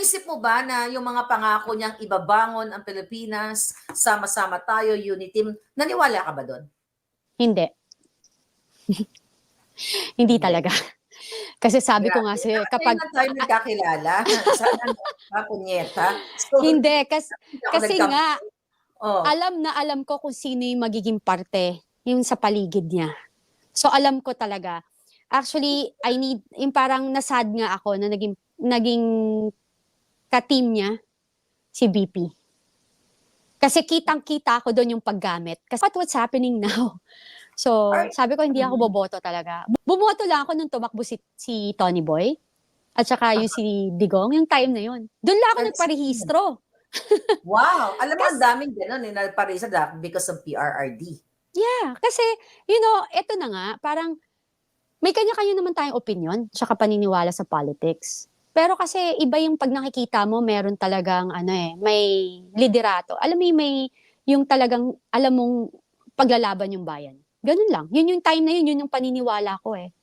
Iniisip mo ba na yung mga pangako niyang ibabangon ang Pilipinas, sama-sama tayo, unity, naniwala ka ba do'n? Hindi. Hindi Hindi. talaga. Kasi sabi ko nga Grabe, sa'yo, ngayon kapag lang tayo nagkakilala. Sana naman ba, punyeta. So, hindi, hindi ako kasi nagka nga, oh, alam na alam ko kung sino yung magiging parte, yung sa paligid niya. So, alam ko talaga. Actually, yung parang nasad nga ako na naging ka-team niya, si BP. Kasi kitang-kita ko doon yung paggamit. Kasi what's happening now? So, ay sabi ko hindi ako mm. boboto talaga. Bumoto lang ako nung tumakbo si Tony Boy at saka yung si Digong, yung time na yun. Doon lang ako 2016. nagparehistro. Wow! Alam mo ang Kasi, daming gano'n, eh, nagparehistro because of PRRD. yeah, kasi, eto na nga, parang may kanya-kanya naman tayong opinion tsaka paniniwala sa politics. Pero kasi iba yung pag nakikita mo, meron talagang may liderato. Alam mo yung talagang alam mong paglalaban yung bayan. Ganun lang. Yun yung time na yun yung paniniwala ko eh.